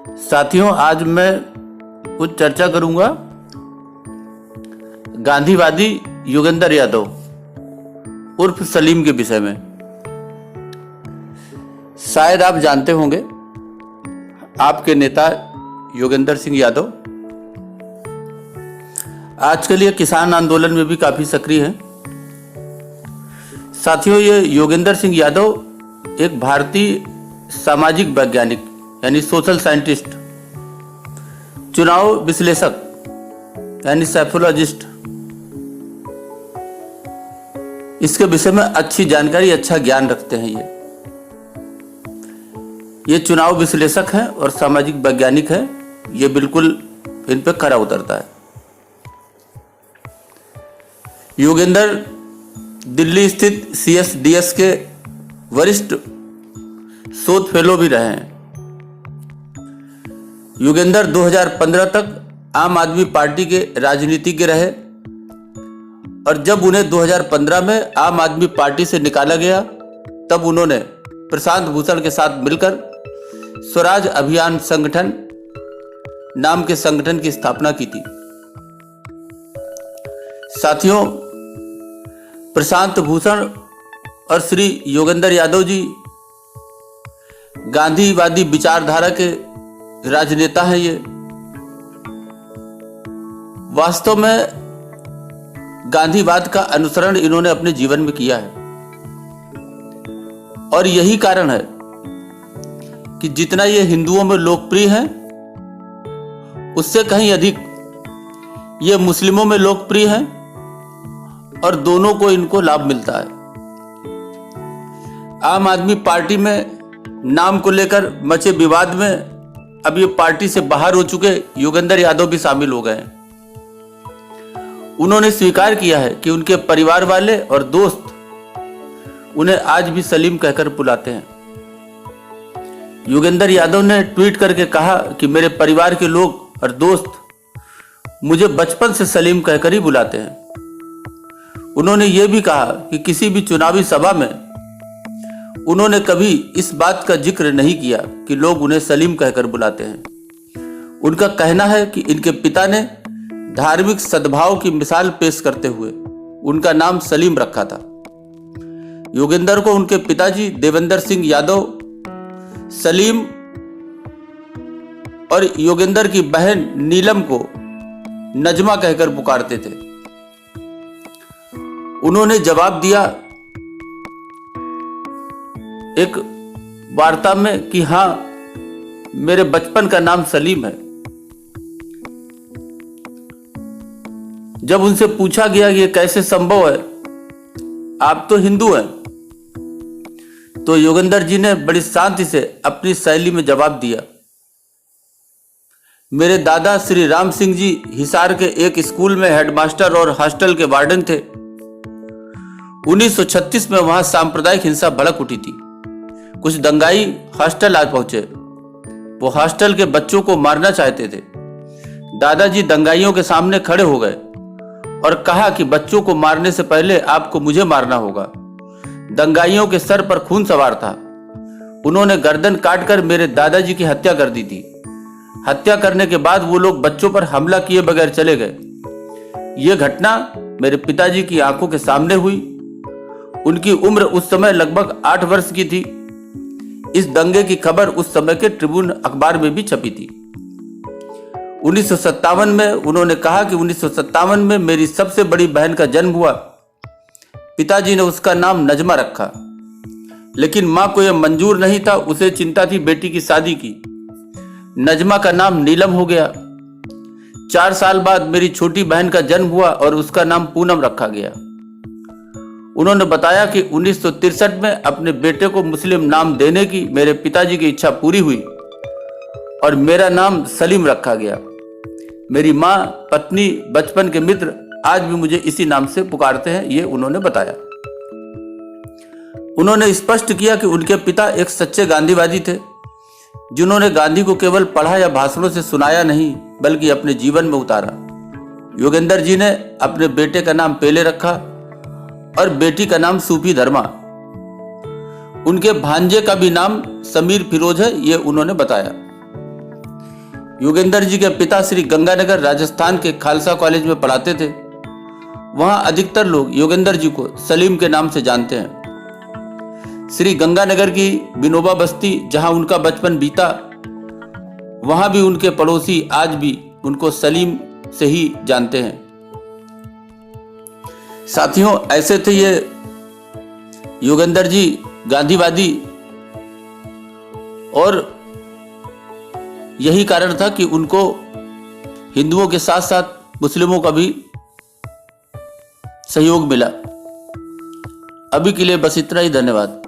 साथियों, आज मैं कुछ चर्चा करूंगा गांधीवादी योगेंद्र यादव उर्फ सलीम के विषय में। शायद आप जानते होंगे, आपके नेता योगेंद्र सिंह यादव आजकल ये किसान आंदोलन में भी काफी सक्रिय हैं। साथियों, ये योगेंद्र सिंह यादव एक भारतीय सामाजिक वैज्ञानिक यानी सोशल साइंटिस्ट, चुनाव विश्लेषक यानी सैफोलॉजिस्ट, इसके विषय में अच्छी जानकारी, अच्छा ज्ञान रखते हैं। ये चुनाव विश्लेषक हैं और सामाजिक वैज्ञानिक हैं। ये बिल्कुल इन पे खरा उतरता है। योगेंद्र दिल्ली स्थित CSDS के वरिष्ठ शोध फेलो भी रहे हैं। योगेंद्र 2015 तक आम आदमी पार्टी के राजनीतिज्ञ रहे और जब उन्हें 2015 में आम आदमी पार्टी से निकाला गया, तब उन्होंने प्रशांत भूषण के साथ मिलकर स्वराज अभियान संगठन नाम के संगठन की स्थापना की थी। साथियों, प्रशांत भूषण और श्री योगेंद्र यादव जी गांधीवादी विचारधारा के राजनेता हैं। ये वास्तव में गांधीवाद का अनुसरण इन्होंने अपने जीवन में किया है और यही कारण है कि जितना ये हिंदुओं में लोकप्रिय हैं, उससे कहीं अधिक ये मुस्लिमों में लोकप्रिय हैं और दोनों को इनको लाभ मिलता है। आम आदमी पार्टी में नाम को लेकर मचे विवाद में अब ये पार्टी से बाहर हो चुके योगेंद्र यादव भी शामिल हो गए हैं। उन्होंने स्वीकार किया है कि उनके परिवार वाले और दोस्त उन्हें आज भी सलीम कहकर बुलाते हैं। योगेंद्र यादव ने ट्वीट करके कहा कि मेरे परिवार के लोग और दोस्त मुझे बचपन से सलीम कहकर ही बुलाते हैं। उन्होंने ये भी कहा कि किसी भी चुनावी सभा में उन्होंने कभी इस बात का जिक्र नहीं किया कि लोग उन्हें सलीम कहकर बुलाते हैं। उनका कहना है कि इनके पिता ने धार्मिक सद्भाव की मिसाल पेश करते हुए उनका नाम सलीम रखा था। योगेंद्र को उनके पिताजी देवेंद्र सिंह यादव सलीम और योगेंद्र की बहन नीलम को नजमा कहकर पुकारते थे। उन्होंने जवाब दिया एक वार्ता में कि हाँ, मेरे बचपन का नाम सलीम है। जब उनसे पूछा गया कि ये कैसे संभव है, आप तो हिंदू हैं, तो योगेंद्र जी ने बड़ी शांति से अपनी शैली में जवाब दिया, मेरे दादा श्री राम सिंह जी हिसार के एक स्कूल में हेडमास्टर और हॉस्टल के वार्डन थे। 1936 में वहां सांप्रदायिक हिंसा भड़क उठी थी। कुछ दंगाई हॉस्टल आ पहुंचे। वो हॉस्टल के बच्चों को मारना चाहते थे। दादाजी दंगाइयों के सामने खड़े हो गए और कहा कि बच्चों को मारने से पहले आपको मुझे मारना होगा। दंगाइयों के सर पर खून सवार था। उन्होंने गर्दन काटकर मेरे दादाजी की हत्या कर दी थी। हत्या करने के बाद वो लोग बच्चों पर हमला किए बगैर चले गए। ये घटना मेरे पिताजी की आंखों के सामने हुई। उनकी उम्र उस समय लगभग 8 वर्ष की थी। इस दंगे की खबर उस समय के ट्रिब्यून अखबार में भी छपी थी। 1957 में उन्होंने कहा कि 1957 में मेरी सबसे बड़ी बहन का जन्म हुआ। पिताजी ने उसका नाम नजमा रखा, लेकिन मां को यह मंजूर नहीं था। उसे चिंता थी बेटी की शादी की। नजमा का नाम नीलम हो गया। 4 साल बाद मेरी छोटी बहन का जन्म हुआ और उसका नाम पूनम रखा गया। उन्होंने बताया कि 1963 में अपने बेटे को मुस्लिम नाम देने की मेरे पिताजी की इच्छा पूरी हुई और मेरा नाम सलीम रखा गया। मेरी माँ, पत्नी, बचपन के मित्र आज भी मुझे इसी नाम से पुकारते हैं, ये उन्होंने बताया। उन्होंने स्पष्ट किया कि उनके पिता एक सच्चे गांधीवादी थे, जिन्होंने गांधी को केवल पढ़ा या भाषणों से सुनाया नहीं, बल्कि अपने जीवन में उतारा। योगेंद्र जी ने अपने बेटे का नाम पेले रखा और बेटी का नाम सूफी धर्मा। उनके भांजे का भी नाम समीर फिरोज है, ये उन्होंने बताया। योगेंद्र जी के पिता श्री गंगानगर राजस्थान के खालसा कॉलेज में पढ़ाते थे। वहां अधिकतर लोग योगेंद्र जी को सलीम के नाम से जानते हैं। श्री गंगानगर की विनोबा बस्ती, जहां उनका बचपन बीता, वहां भी उनके पड़ोसी आज भी उनको सलीम से ही जानते हैं। साथियों, ऐसे थे ये योगेंद्र जी, गांधीवादी, और यही कारण था कि उनको हिंदुओं के साथ साथ मुस्लिमों का भी सहयोग मिला। अभी के लिए बस इतना ही। धन्यवाद।